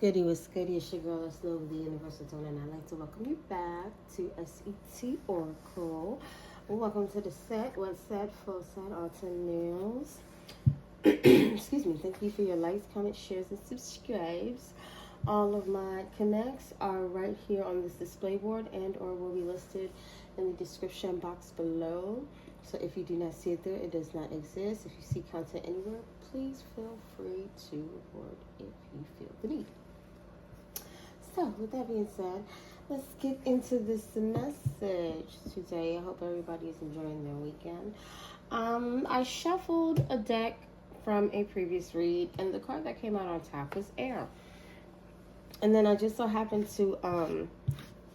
Goody was goody. It's your girl, S.E.T.ORACLE, and I'd like to welcome you back to S.E.T.ORACLE. Welcome to the set. What's set? Full set. Autumn nails. Excuse me. Thank you for your likes, comments, shares, and subscribes. All of my connects are right here on this display board and or will be listed in the description box below. So if you do not see it there, it does not exist. If you see content anywhere, please feel free to report if you feel the need. So with that being said, let's get into this message today. I hope everybody is enjoying their weekend. I shuffled a deck from a previous read, and the card that came out on top was air. And then I just so happened to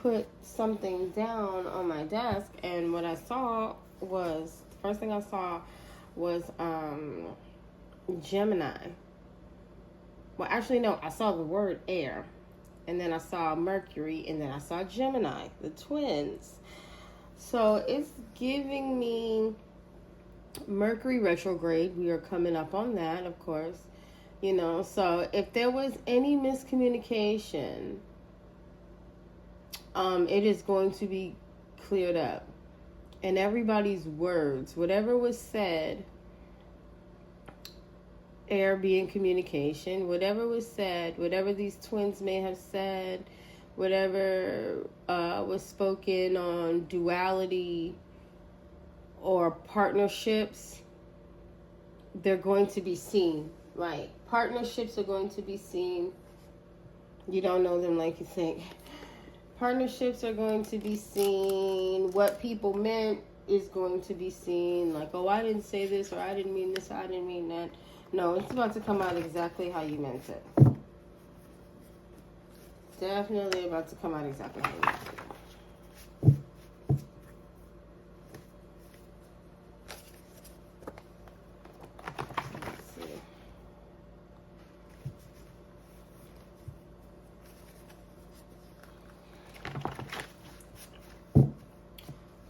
put something down on my desk, and what I saw was, the first thing I saw was Gemini. Well, actually, no, I saw the word air, and then I saw Mercury, and then I saw Gemini, the twins. So it's giving me Mercury retrograde. We are coming up on that, of course. You know, so if there was any miscommunication, it is going to be cleared up. And everybody's words, whatever was said, air being communication, whatever was said, whatever these twins may have said, whatever was spoken on duality or partnerships, they're going to be seen. Like, partnerships are going to be seen. You don't know them like you think. Partnerships are going to be seen. What people meant is going to be seen. Like, oh, I didn't say this, or I didn't mean this, or I didn't mean that. No, it's about to come out exactly how you meant it. Definitely about to come out exactly how you meant it.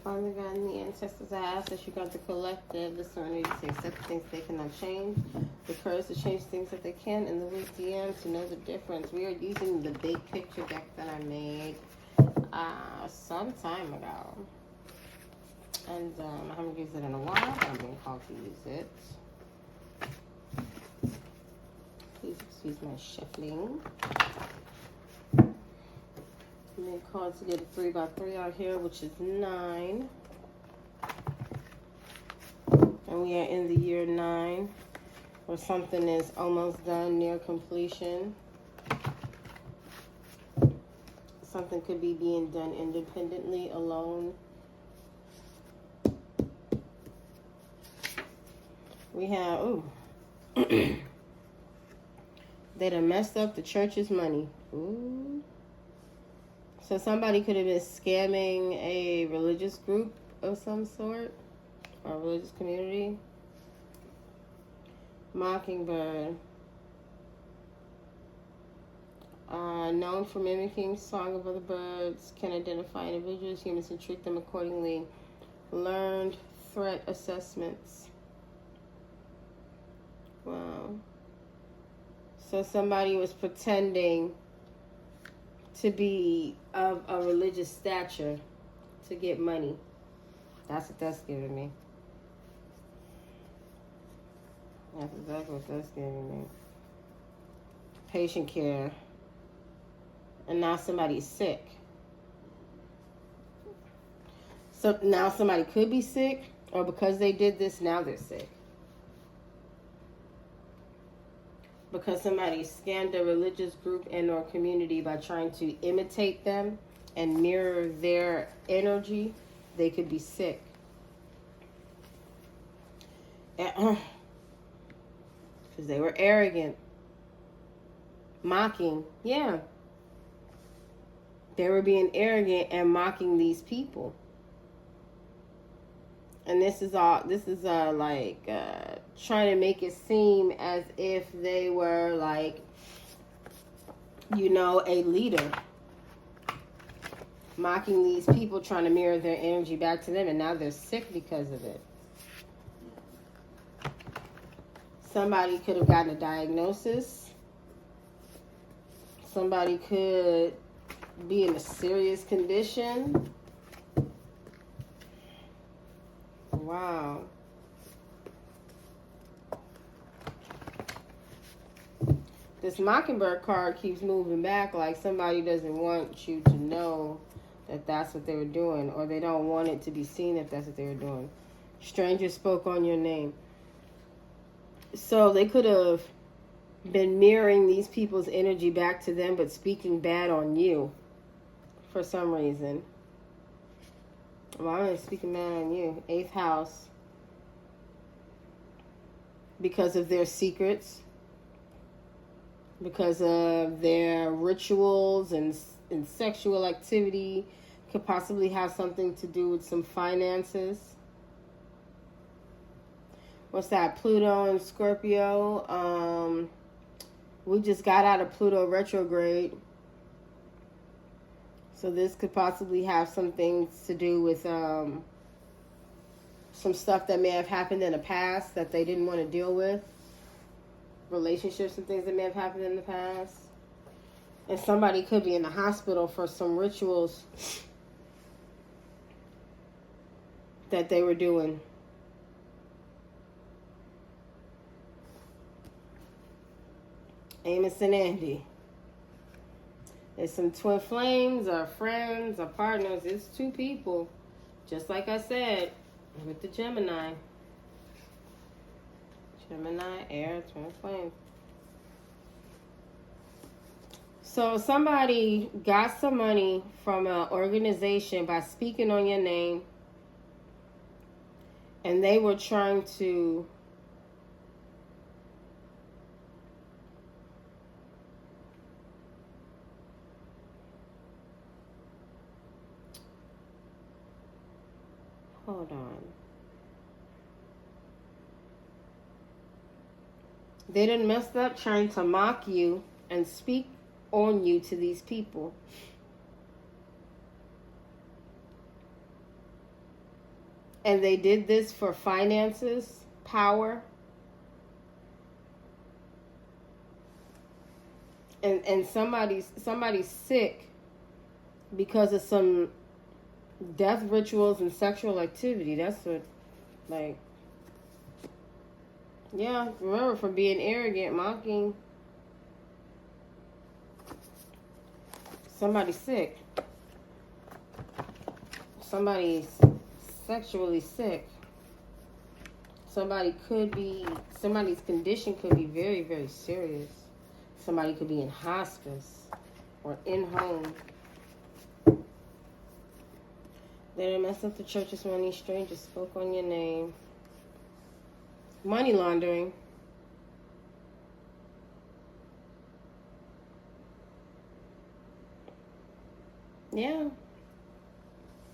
Father God and the ancestors, I ask that you got the collective, the serenity to accept things they cannot change, the courage to change things that they can, and the wisdom to know the difference. We are using the big picture deck that I made some time ago. And I haven't used it in a while, but I'm being called to use it. Please excuse my shuffling. I'm being called to get a 3x3 out here, which is 9. And we are in the year 9, where something is almost done, near completion. Something could be being done independently, alone. We have, they done messed up the church's money. Ooh. So somebody could have been scamming a religious group of some sort, or a religious community. Mockingbird. Known for mimicking song of other birds, can identify individuals, humans, and treat them accordingly. Learned threat assessments. Wow. So somebody was pretending to be of a religious stature to get money. That's what that's giving me. That's exactly what that's giving me. Patient care. And now somebody's sick. So now somebody could be sick, or because they did this, now they're sick. Because somebody scammed a religious group and or community by trying to imitate them and mirror their energy, they could be sick. Because they were arrogant. Mocking. Yeah. They were being arrogant and mocking these people. And this is trying to make it seem as if they were like, you know, a leader. Mocking these people, trying to mirror their energy back to them, and now they're sick because of it. Somebody could have gotten a diagnosis Somebody could be in a serious condition. Wow. This Mockingbird card keeps moving back, like somebody doesn't want you to know that that's what they were doing, or they don't want it to be seen if that's what they were doing. Stranger spoke on your name. So they could have been mirroring these people's energy back to them, but speaking bad on you for some reason. Why are they speaking bad on you? 8th house. Because of their secrets. Because of their rituals and sexual activity. Could possibly have something to do with some finances. What's that? Pluto and Scorpio. We just got out of Pluto retrograde. So this could possibly have some things to do with some stuff that may have happened in the past that they didn't want to deal with. Relationships and things that may have happened in the past. And somebody could be in the hospital for some rituals that they were doing. Amos and Andy. There's some twin flames or friends or partners. It's 2 people. Just like I said with the Gemini. Gemini, air, twin flame. So somebody got some money from an organization by speaking on your name. And they were trying to hold on. They done messed up trying to mock you and speak on you to these people. And they did this for finances, power. And somebody's sick because of some death rituals and sexual activity. That's what, like, yeah, remember, from being arrogant, mocking. Somebody's sick. Somebody's sexually sick. Somebody's condition could be very, very serious. Somebody could be in hospice or in home. They done messed up the church's money. Strangers spoke on your name. Money laundering. Yeah.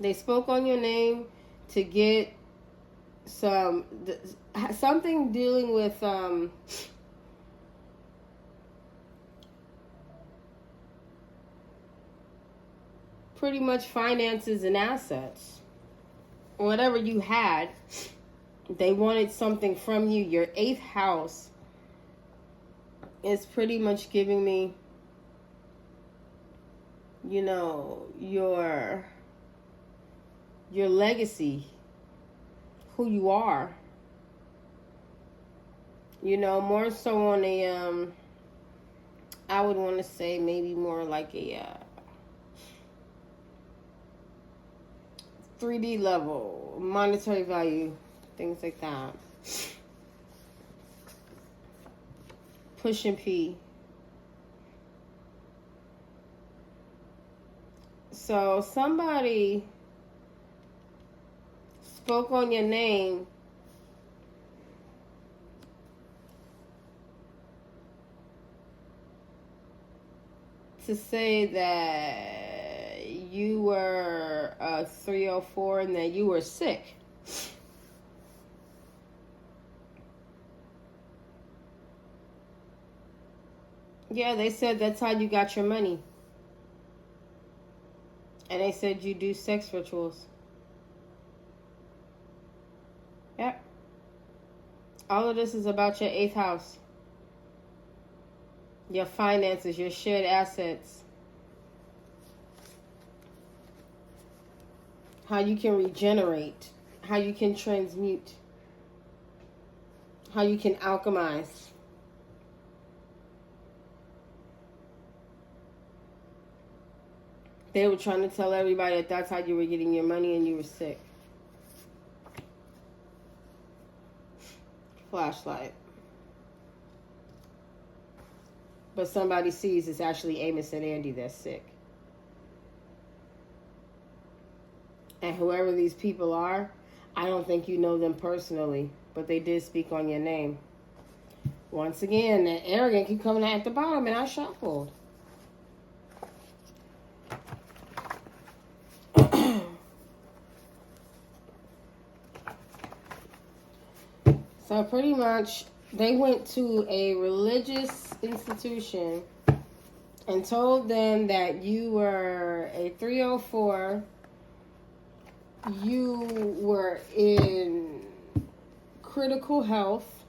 They spoke on your name to get something dealing with pretty much finances and assets. Whatever you had, they wanted something from you. Your 8th house is pretty much giving me, you know, your legacy, who you are. You know, more so on a, I would want to say maybe more like a 3D level, monetary value, things like that. Push and P. So somebody spoke on your name to say that you were 304 and that you were sick. Yeah, they said that's how you got your money. And they said you do sex rituals. Yep. All of this is about your 8th house. your finances, your shared assets, how you can regenerate, how you can transmute, how you can alchemize. They were trying to tell everybody that that's how you were getting your money and you were sick. Flashlight. But somebody sees it's actually Amos and Andy that's sick. And whoever these people are, I don't think you know them personally, but they did speak on your name. Once again, that arrogant keep coming at the bottom, and I shuffled. So pretty much, they went to a religious institution and told them that you were a 304, you were in critical health,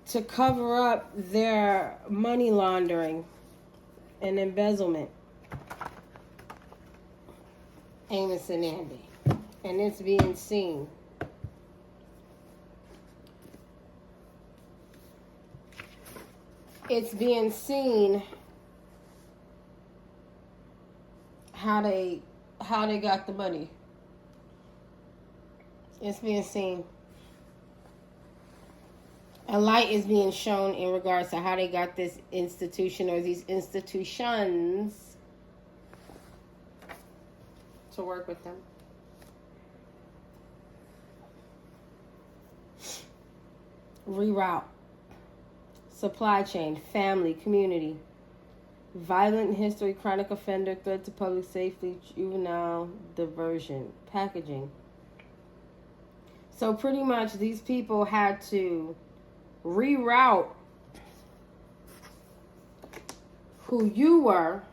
to cover up their money laundering and embezzlement. Amos and Andy. And it's being seen. It's being seen how they got the money. It's being seen. A light is being shown in regards to how they got this institution or these institutions to work with them. Reroute. Supply chain, family, community. Violent history, chronic offender, threat to public safety, juvenile diversion, packaging. So pretty much these people had to reroute who you were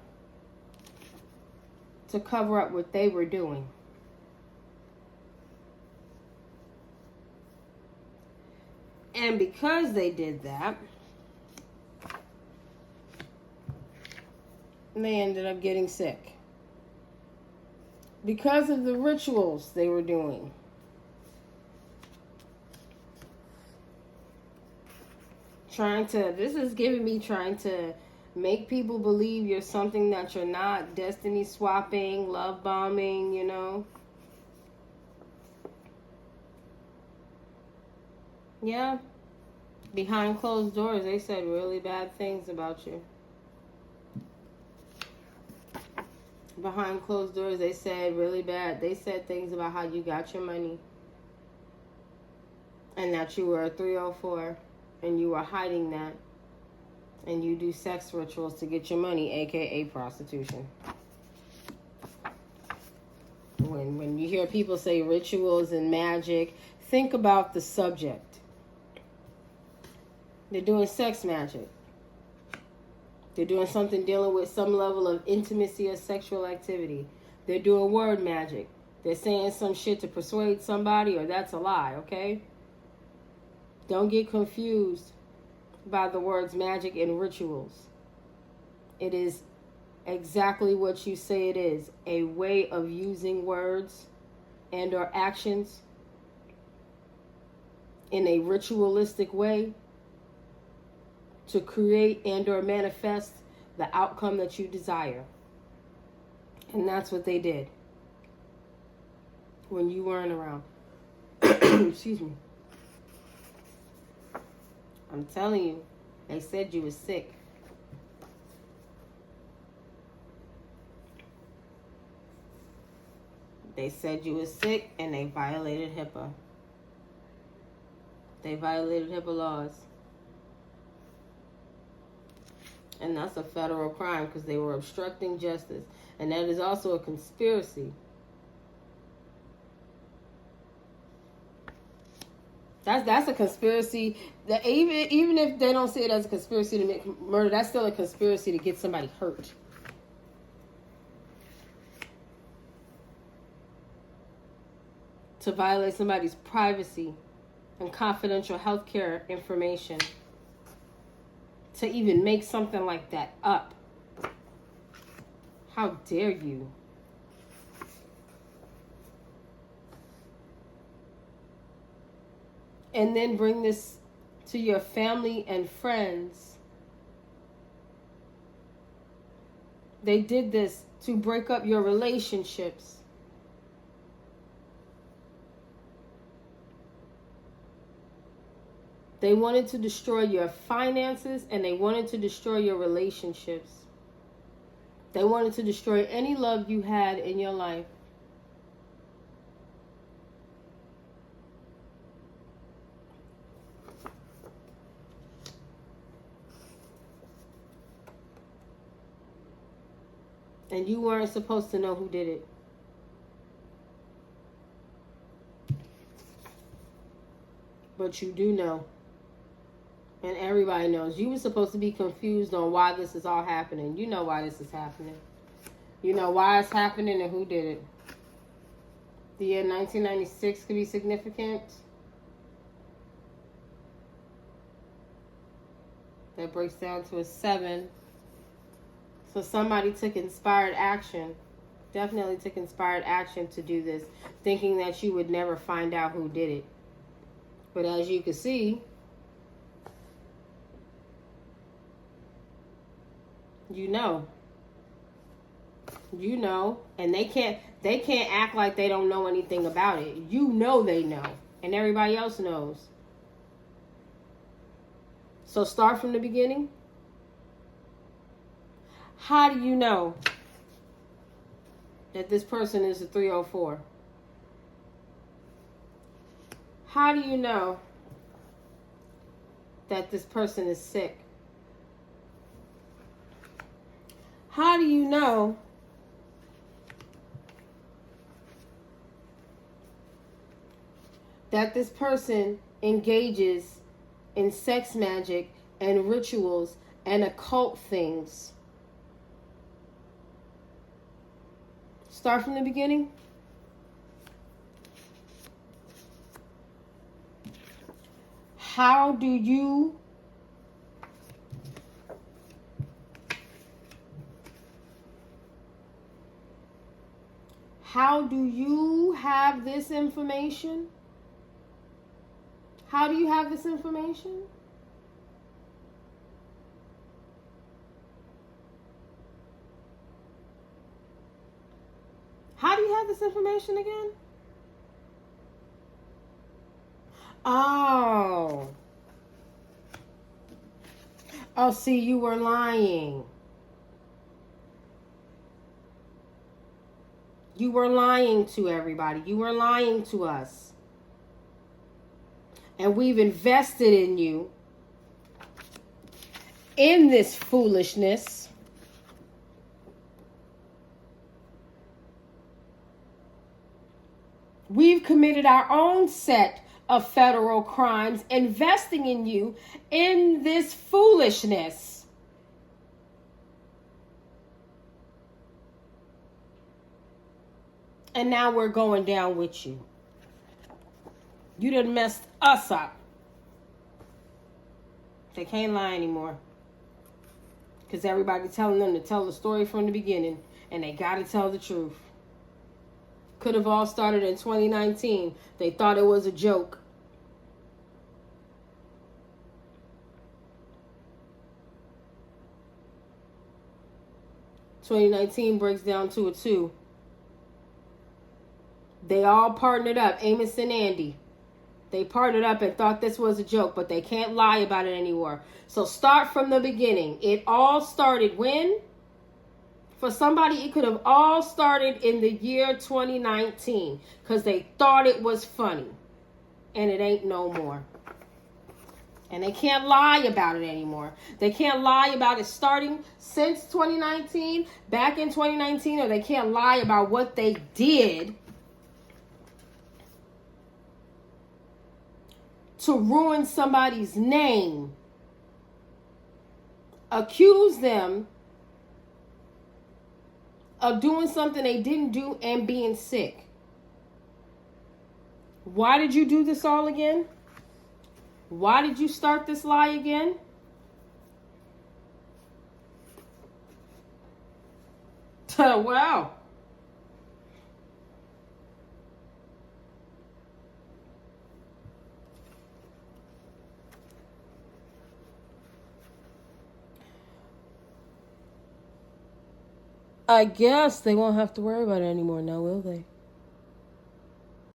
to cover up what they were doing. And because they did that, they ended up getting sick. Because of the rituals they were doing. This is giving me trying to make people believe you're something that you're not. Destiny swapping, love bombing, you know. Yeah. Behind closed doors, they said really bad things about you. Behind closed doors, they said really bad. They said things about how you got your money. And that you were a 304. And you were hiding that. And you do sex rituals to get your money, aka prostitution. When you hear people say rituals and magic, think about the subject. They're doing sex magic. They're doing something dealing with some level of intimacy or sexual activity. They're doing word magic. They're saying some shit to persuade somebody, or that's a lie, okay? Don't get confused by the words magic and rituals. It is exactly what you say it is. A way of using words and or actions in a ritualistic way to create and or manifest the outcome that you desire. And that's what they did when you weren't around. Excuse me. I'm telling you, they said you were sick. They said you were sick, and they violated HIPAA. They violated HIPAA laws. And that's a federal crime because they were obstructing justice. And that is also a conspiracy. That's a conspiracy. That even if they don't see it as a conspiracy to make murder, that's still a conspiracy to get somebody hurt. To violate somebody's privacy. and confidential healthcare information to even make something like that up. How dare you? And then bring this to your family and friends. They did this to break up your relationships. They wanted to destroy your finances, and they wanted to destroy your relationships. They wanted to destroy any love you had in your life. And you weren't supposed to know who did it. But you do know. And everybody knows. You were supposed to be confused on why this is all happening. You know why this is happening. You know why it's happening and who did it. The year 1996 could be significant. That breaks down to a 7. So somebody took inspired action. Definitely took inspired action to do this. Thinking that you would never find out who did it. But as you can see, you know. You know. And they can't act like they don't know anything about it. You know they know. And everybody else knows. So start from the beginning. How do you know that this person is a 304? How do you know that this person is sick? How do you know that this person engages in sex magic and rituals and occult things? Start from the beginning. How do you have this information? How do you have this information? How do you have this information again? Oh, see, you were lying. You were lying to everybody. You were lying to us. And we've invested in you in this foolishness. We've committed our own set of federal crimes, investing in you in this foolishness. And now we're going down with you. You done messed us up. They can't lie anymore. Because everybody's telling them to tell the story from the beginning. And they got to tell the truth. Could have all started in 2019. They thought it was a joke. (2019) breaks down to a 2. They all partnered up, Amos and Andy. They partnered up and thought this was a joke, but they can't lie about it anymore. So start from the beginning. It all started when? For somebody, it could have all started in the year 2019 because they thought it was funny. And it ain't no more. And they can't lie about it anymore. They can't lie about it starting since 2019, back in 2019, or they can't lie about what they did to ruin somebody's name. Accuse them of doing something they didn't do and being sick. Why did you do this all again? Why did you start this lie again? Wow. I guess they won't have to worry about it anymore now, will they?